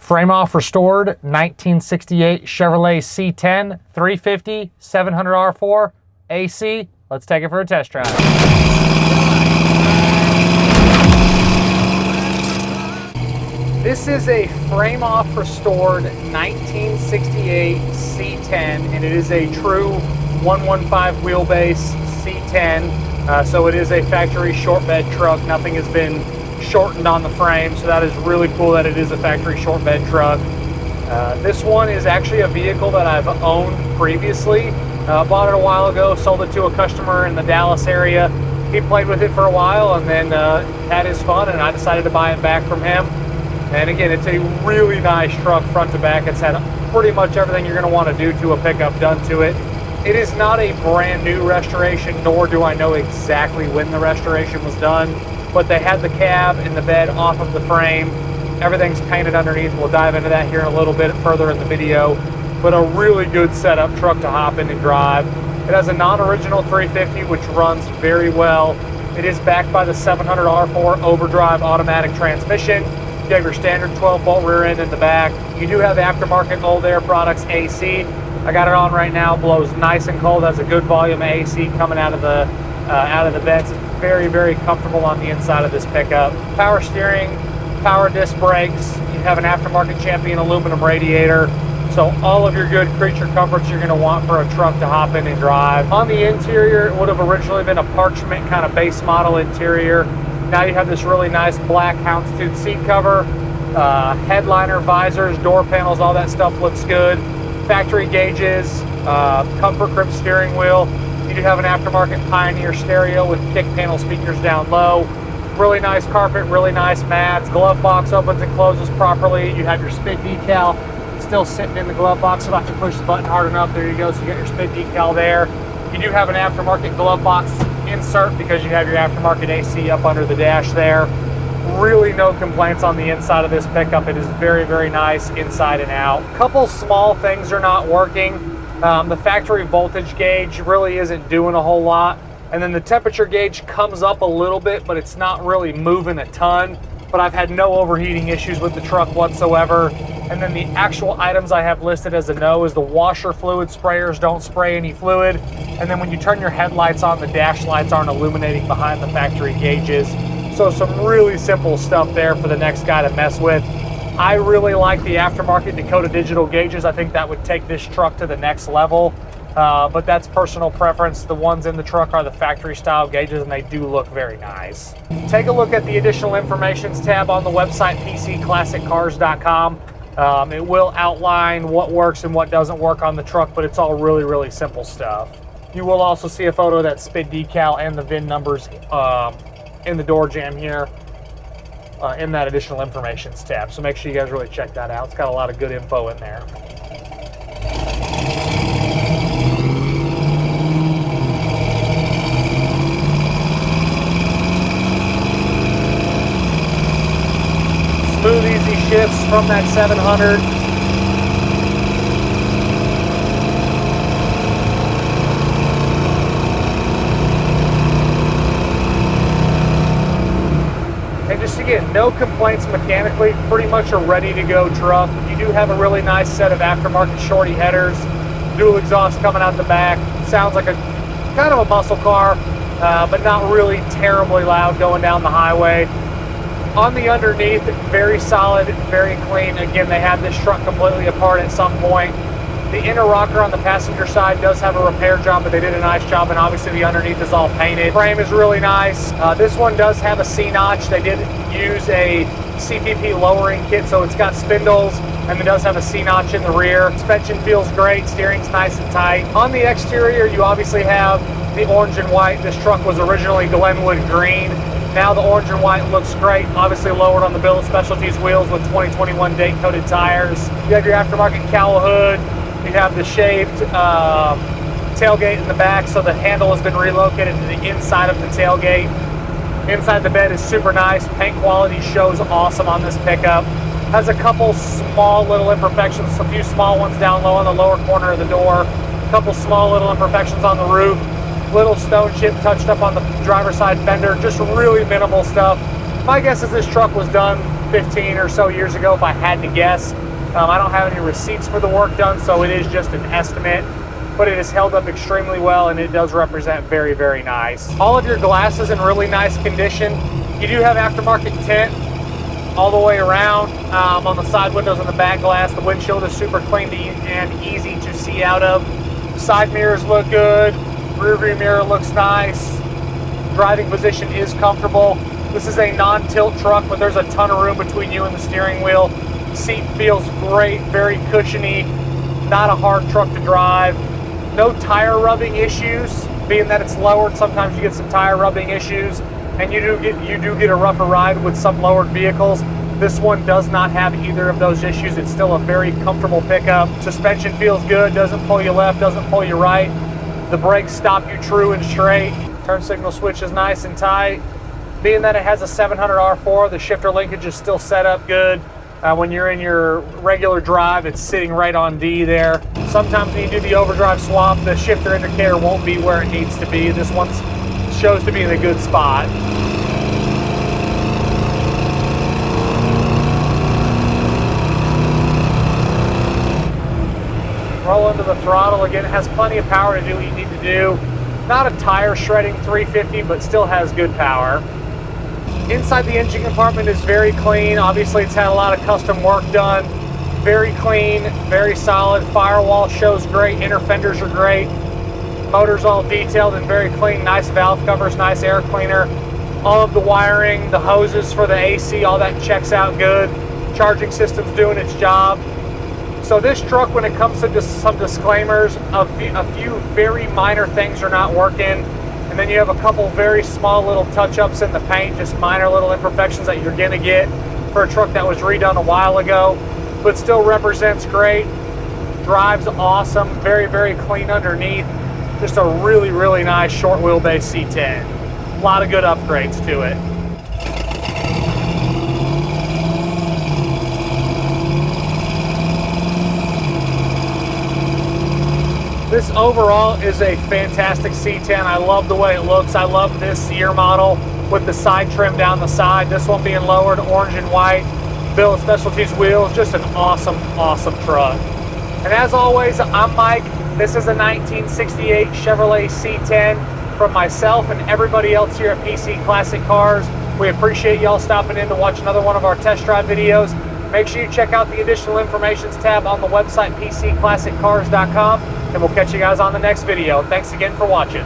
Frame off restored, 1968 Chevrolet C10, 350, 700 R4, AC. Let's take it for a test drive. This is a frame off restored 1968 C10, and it is a true 115 wheelbase C10. So it is a factory short bed truck. Nothing has been shortened on the frame, so that is really cool that it is a factory short bed truck. This one is actually a vehicle that I've owned previously. Bought it a while ago, sold it to a customer in the Dallas area. He played with it for a while and then had his fun, and I decided to buy it back from him. And again, it's a really nice truck front to back. It's had pretty much everything you're going to want to do to a pickup done to it. It is not a brand new restoration, nor do I know exactly when the restoration was done, but they had the cab and the bed off of the frame. Everything's painted underneath. We'll dive into that here in a little bit further in the video, but a really good setup truck to hop in and drive. It has a non-original 350, which runs very well. It is backed by the 700 R4 overdrive automatic transmission. You have your standard 12-bolt rear end in the back. You do have aftermarket Old Air Products AC. I got it on right now. Blows nice and cold. Has a good volume of AC coming out of the vents. Very, very comfortable on the inside of this pickup. Power steering, power disc brakes. You have an aftermarket Champion aluminum radiator. So all of your good creature comforts you're going to want for a truck to hop in and drive. On the interior, it would have originally been a parchment kind of base model interior. Now you have this really nice black houndstooth seat cover, headliner, visors, door panels, all that stuff looks good. Factory gauges, comfort grip steering wheel. You do have an aftermarket Pioneer stereo with kick panel speakers down low. Really nice carpet, really nice mats. Glove box opens and closes properly. You have your SPID decal still sitting in the glove box. If I can push the button hard enough, there you go. So you got your SPID decal there. You do have an aftermarket glove box insert because you have your aftermarket AC up under the dash there. Really no complaints on the inside of this pickup. It is very, very nice inside and out. Couple small things are not working. The factory voltage gauge really isn't doing a whole lot. And then the temperature gauge comes up a little bit, but it's not really moving a ton. But I've had no overheating issues with the truck whatsoever. And then the actual items I have listed as a no is the washer fluid sprayers don't spray any fluid. And then when you turn your headlights on, the dash lights aren't illuminating behind the factory gauges. So some really simple stuff there for the next guy to mess with. I really like the aftermarket Dakota digital gauges. I think that would take this truck to the next level. But that's personal preference. The ones in the truck are the factory style gauges, and they do look very nice. Take a look at the additional informations tab on the website, pcclassiccars.com. It will outline what works and what doesn't work on the truck, but it's all really, really simple stuff. You will also see a photo of that SPID decal and the VIN numbers in the door jamb here in that additional informations tab. So make sure you guys really check that out. It's got a lot of good info in there. Smooth, easy shifts from that 700. And just again, no complaints mechanically, pretty much a ready to go truck. You do have a really nice set of aftermarket shorty headers, dual exhaust coming out the back. Sounds like a kind of a muscle car, but not really terribly loud going down the highway. On the underneath, very solid, very clean. Again, they had this truck completely apart at some point. The inner rocker on the passenger side does have a repair job, but they did a nice job, and obviously the underneath is all painted. Frame is really nice. This one does have a C-notch. They did use a CPP lowering kit, so it's got spindles, and it does have a C-notch in the rear. Suspension feels great. Steering's nice and tight. On the exterior, you obviously have the orange and white. This truck was originally Glenwood green. Now the orange and white looks great, obviously lowered on the Bill of Specialties wheels with 2021 date-coated tires. You have your aftermarket cowl hood. You have the shaved tailgate in the back, so the handle has been relocated to the inside of the tailgate. Inside the bed is super nice. Paint quality shows awesome on this pickup. Has a couple small little imperfections, a few small ones down low on the lower corner of the door. A couple small little imperfections on the roof. Little stone chip touched up on the driver's side fender, just really minimal stuff. My guess is this truck was done 15 or so years ago, if I had to guess. I don't have any receipts for the work done, so it is just an estimate, but it has held up extremely well, and it does represent very, very nice. All of your glass is in really nice condition. You do have aftermarket tint all the way around on the side windows and the back glass. The windshield is super clean and easy to see out of. Side mirrors look good. Rear view mirror looks nice. Driving position is comfortable. This is a non-tilt truck, but there's a ton of room between you and the steering wheel. Seat feels great, very cushiony, not a hard truck to drive. No tire rubbing issues, being that it's lowered. Sometimes you get some tire rubbing issues, and you do get a rougher ride with some lowered vehicles. This one does not have either of those issues. It's still a very comfortable pickup. Suspension feels good, doesn't pull you left, doesn't pull you right. The brakes stop you true and straight. Turn signal switch is nice and tight. Being that it has a 700 R4, the shifter linkage is still set up good. When you're in your regular drive, it's sitting right on D there. Sometimes when you do the overdrive swap, the shifter indicator won't be where it needs to be. This one shows to be in a good spot. Roll into the throttle. Again, it has plenty of power to do what you need to do. Not a tire shredding 350, but still has good power. Inside the engine compartment is very clean. Obviously, it's had a lot of custom work done. Very clean, very solid. Firewall shows great. Inner fenders are great. Motor's all detailed and very clean. Nice valve covers, nice air cleaner. All of the wiring, the hoses for the AC, all that checks out good. Charging system's doing its job. So this truck, when it comes to some disclaimers, a few very minor things are not working. And then you have a couple very small little touch-ups in the paint, just minor little imperfections that you're gonna get for a truck that was redone a while ago, but still represents great. Drives awesome, very, very clean underneath. Just a really, really nice short wheelbase C10. A lot of good upgrades to it. This overall is a fantastic C10. I love the way it looks. I love this year model with the side trim down the side. This one being lowered, orange and white. Bill Specialties wheels, just an awesome, awesome truck. And as always, I'm Mike. This is a 1968 Chevrolet C10 from myself and everybody else here at PC Classic Cars. We appreciate y'all stopping in to watch another one of our test drive videos. Make sure you check out the additional information tab on the website, pcclassiccars.com. And we'll catch you guys on the next video. Thanks again for watching.